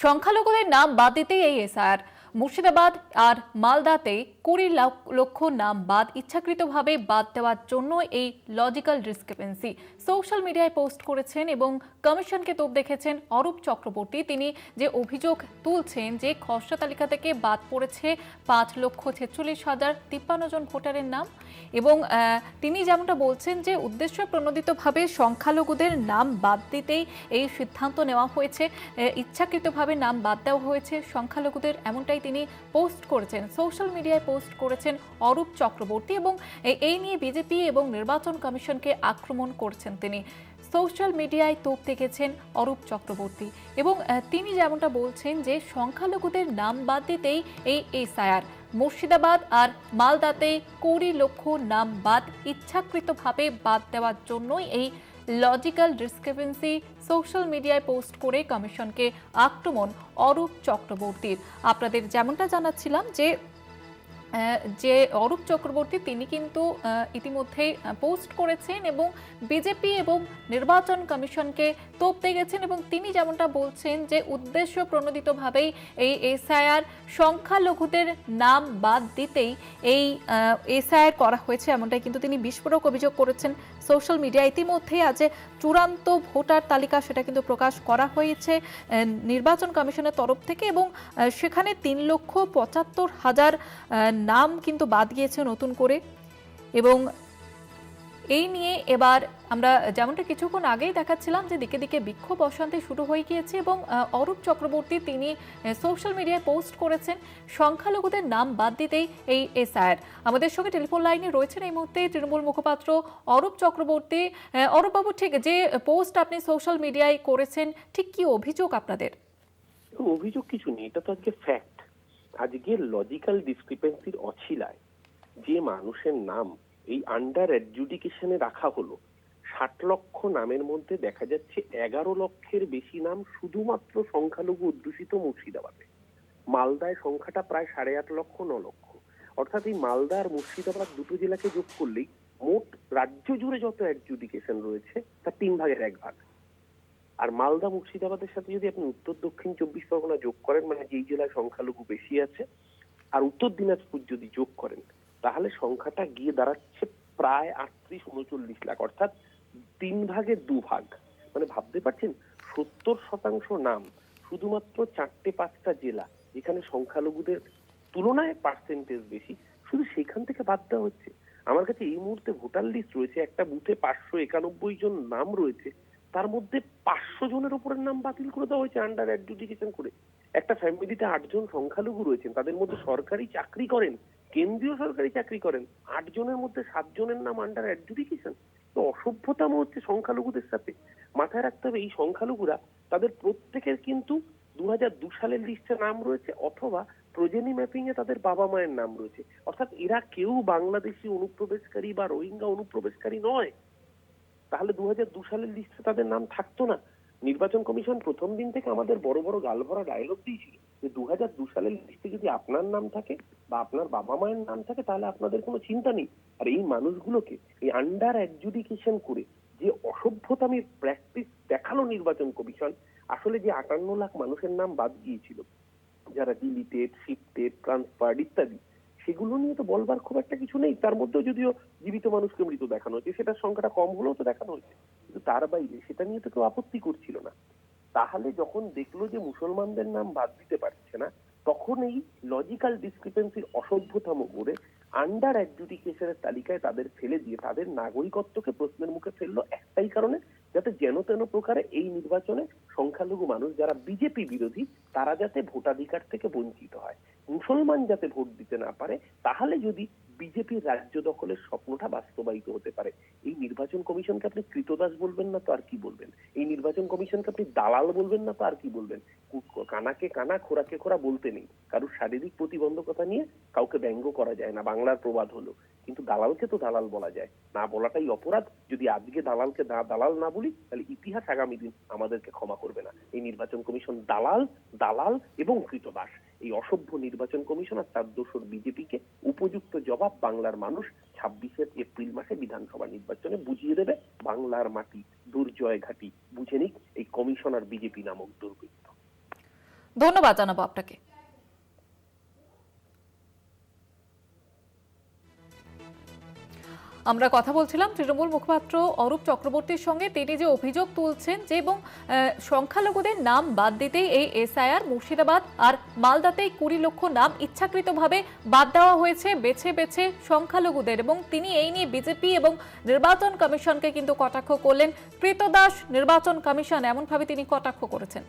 সংখ্যালঘুদের নাম বাদ দিতেই এই এসআইআর। মুর্শিদাবাদ আর মালদাতে 20 লক্ষ নাম ইচ্ছাকৃতভাবে বাদ দেওয়ার জন্য এই লজিক্যাল ডিসক্রিপেন্সি সোশ্যাল মিডিয়ায় পোস্ট করেছেন এবং কমিশনকে তোপ দেখেছেন অরূপ চক্রবর্তী। তিনি যে অভিযোগ তুলছেন যে খসড়া তালিকা থেকে বাদ পড়েছে 5,46,053 জন ভোটারের নাম এবং তিনি যেমনটা বলছেন যে উদ্দেশ্য প্রণোদিতভাবে সংখ্যালঘুদের নাম বাদ দিতেই এই সিদ্ধান্ত নেওয়া হয়েছে, ইচ্ছাকৃতভাবে নাম বাদ দেওয়া হয়েছে সংখ্যালঘুদের, এমনটাই তিনি পোস্ট করেছেন, সোশ্যাল মিডিয়ায় পোস্ট করেছেন অরূপ চক্রবর্তী এবং এই নিয়ে বিজেপি এবং নির্বাচন কমিশনকে আক্রমণ করছেন তিনি। সোশ্যাল মিডিয়ায় তোপ দেখেছেন অরূপ চক্রবর্তী এবং তিনি যেমনটা বলছেন যে সংখ্যালঘুদের নাম বাদ দিতেই এই এসআইআর। মুর্শিদাবাদ আর মালদাতে 20 লক্ষ নাম ইচ্ছাকৃতভাবে বাদ দেওয়ার জন্যই এই লজিক্যাল ডিসক্রিপেন্সি সোশ্যাল মিডিয়ায় পোস্ট করে কমিশনকে আক্রমণ অরূপ চক্রবর্তীর। আপনাদের যেমনটা জানাচ্ছিলাম যে অরূপ চক্রবর্তী তিনি কিন্তু ইতিমধ্যেই পোস্ট করেছেন এবং বিজেপি এবং নির্বাচন কমিশনকে তোপ দেখেছেন এবং তিনি যেমনটা বলছেন যে উদ্দেশ্য প্রণোদিতভাবেই এই এসআইআর, সংখ্যালঘুদের নাম বাদ দিতেই এই এসআইআর করা হয়েছে, এমনটাই কিন্তু তিনি বিস্ফোরক অভিযোগ করেছেন সোশ্যাল মিডিয়া। ইতিমধ্যেই আজ চূড়ান্ত ভোটার তালিকা সেটা কিন্তু প্রকাশ করা হয়েছে নির্বাচন কমিশনের তরফ থেকে এবং সেখানে 3,75,000 নাম কিন্তু বাদ গিয়েছে নতুন করে। এবং এই নিয়ে এবার আমরা যেমনটা কিছুক্ষণ আগেই দেখাচ্ছিলাম যে দিকে দিকে বিক্ষোভ অশান্তি শুরু হয়ে গিয়েছে এবং অরূপ চক্রবর্তী তিনি সোশ্যাল মিডিয়ায় পোস্ট করেছেন সংখ্যালঘুদের নাম বাদ দিতেই এই এসআইআর। আমাদের সঙ্গে টেলিফোন লাইনে রয়েছেন এই মুহূর্তে তৃণমূল মুখপাত্র অরূপ চক্রবর্তী। অরূপবাবু, ঠিক যে পোস্ট আপনি সোশ্যাল মিডিয়ায় করেছেন, ঠিক কি অভিযোগ আপনাদের? অভিযোগ কিছু নেই, এটা তো আজকে ফ্যাক্ট। আজকে লজিক্যাল ডিসক্রিপেন্সির অছিলায় যে মানুষের নাম এই আন্ডার অ্যাডজুডিকেশনে রাখা হলো, 60 লক্ষ নামের মধ্যে দেখা যাচ্ছে 11 লক্ষের বেশি নাম শুধুমাত্র সংখ্যালঘু অধ্যুষিত মুর্শিদাবাদে। মালদায় সংখ্যাটা প্রায় 8.5 লক্ষ 9 লক্ষ। অর্থাৎ এই মালদা আর মুর্শিদাবাদ দুটো জেলাকে যোগ করলেই মোট রাজ্য জুড়ে যত অ্যাডজুডিকেশন রয়েছে তার 3/1 আর মালদা মুর্শিদাবাদের সাথে যদি আপনি উত্তর দক্ষিণ 24 পরগনা যোগ করেন, মানে যেই জেলায় সংখ্যালঘু বেশি আছে, আর উত্তর দিনাজপুর যদি যোগ করেন, তাহলে সংখ্যাটা গিয়ে দাঁড়াচ্ছে প্রায় 38-39 লাখ, অর্থাৎ 3/2। মানে ভাবতে পারছেন 70% নাম শুধুমাত্র 4-5টা জেলা যেখানে সংখ্যালঘুদের তুলনায় পার্সেন্টেজ বেশি, শুধু সেখান থেকে বাদ দেওয়া হচ্ছে। আমার কাছে এই মুহূর্তে ভোটার লিস্ট রয়েছে, একটা বুথে 591 জন নাম রয়েছে, তার মধ্যে 500 জনের উপরের নাম বাতিল করে দেওয়া হয়েছে আন্ডার অ্যাডজুডিকেশন করে। একটা ফ্যামিলিতে 8 জন সংখ্যালঘু রয়েছেন, তাদের মধ্যে সরকারি চাকরি করেন, কেন্দ্রীয় সরকারি চাকরি করেন, 8 জনের মধ্যে 7 জনের নাম আন্ডার অ্যাডজুডিকেশন। তো অসভ্যতাম হচ্ছে সংখ্যালঘুদের সাথে। মাথায় রাখতে হবে এই সংখ্যালঘুরা তাদের প্রত্যেকের কিন্তু 2002 সালের লিস্টে নাম রয়েছে, অথবা প্রজেনি ম্যাপিং এ তাদের বাবা মায়ের নাম রয়েছে। অর্থাৎ এরা কেউ বাংলাদেশি অনুপ্রবেশকারী বা রোহিঙ্গা অনুপ্রবেশকারী নয়। তাহলে 2002 সালের লিস্টে তাদের নাম থাকতো না? নির্বাচন কমিশন প্রথম দিন থেকে আমাদের বড় বড় গালভরা ডায়লগ দিয়েছিল যে 2002 সালের লিস্টে যদি আপনার নাম থাকে বা আপনার বাবা মায়ের নাম থাকে তাহলে আপনাদের কোনো চিন্তা নেই। আর এই মানুষগুলোকে এই আন্ডার অ্যাডজুডিকেশন করে যে অসভ্যতামির প্র্যাকটিস দেখালো নির্বাচন কমিশন, আসলে যে 58 লাখ মানুষের নাম বাদ গিয়েছিল যারা ডিলিটেড, শিফটেড, ট্রান্সফার্ড ইত্যাদি, সেগুলো নিয়ে তো বলবার খুব একটা কিছু নেই। তার মধ্যেও যদিও জীবিত মানুষকে মৃত দেখানো হয়েছে, সেটার সংখ্যাটা কম হলেও তো দেখানো হয়েছে, কিন্তু তার বাইরে সেটা নিয়ে তো কেউ আপত্তি করছিল না। তাহলে যখন দেখলো যে মুসলমানদের নাম বাদ দিতে পারছে না, তখন এই লজিক্যাল ডিসক্রিপেন্সির অসভ্যতম করে আন্ডার অ্যাডজুডিকেশনের তালিকায় তাদের ফেলে দিয়ে তাদের নাগরিকত্বকে প্রশ্নের মুখে ফেললো, একটাই কারণে, যাতে যেন তেন প্রকারে এই নির্বাচনে সংখ্যালঘু মানুষ যারা বিজেপি বিরোধী তারা যাতে ভোটাধিকার থেকে বঞ্চিত হয়, মুসলমান যাতে ভোট দিতে না পারে, তাহলে যদি বিজেপির রাজ্য দখলের স্বপ্নটা বাস্তবায়িত হতে পারে। এই নির্বাচন কমিশনকে আপনি কৃতদাস বলবেন না তো আর কি বলবেন? এই নির্বাচন কমিশনকে আপনি দালাল বলবেন না তো আর কি বলবেন? কানাকে কানা, খোরাকে খোরা বলতে নেই। কারোর শারীরিক প্রতিবন্ধকতা নিয়ে কাউকে ব্যঙ্গ করা যায় না, বাংলার প্রবাদ হলো। কিন্তু দালালকে তো দালাল বলা যায়, না বলাটাই অপরাধ। যদি আজকে দালালকে দালাল না বলি, তাহলে ইতিহাস আগামী দিন আমাদেরকে ক্ষমা করবে না। এই নির্বাচন কমিশন দালাল, দালাল এবং কৃতদাস। এই অসভ্য নির্বাচন কমিশন আর তার দোসর বিজেপিকে উপযুক্ত জবাব বাংলার মানুষ 26 এপ্রিল মাসে বিধানসভা নির্বাচনে বুঝিয়ে দেবে। বাংলার মাটি দুর্জয় ঘাটি বুঝে নিক এই কমিশন আর বিজেপি নামক দুর্বৃত্ত। ধন্যবাদ জানাবো আপনাকে। আমরা কথা বলছিলাম তৃণমূল মুখপাত্র অরূপ চক্রবর্তীর সঙ্গে। তিনি যে অভিযোগ তুলছেন যে এবং সংখ্যালঘুদের নাম বাদ দিতেই এই এসআইআর, মুর্শিদাবাদ আর মালদাতেই 20 লক্ষ নাম ইচ্ছাকৃতভাবে বাদ দেওয়া হয়েছে বেছে বেছে সংখ্যালঘুদের, এবং তিনি এই নিয়ে বিজেপি এবং নির্বাচন কমিশনকে কিন্তু কটাক্ষ করলেন। কৃতদাস নির্বাচন কমিশন, এমনভাবে তিনি কটাক্ষ করেছেন।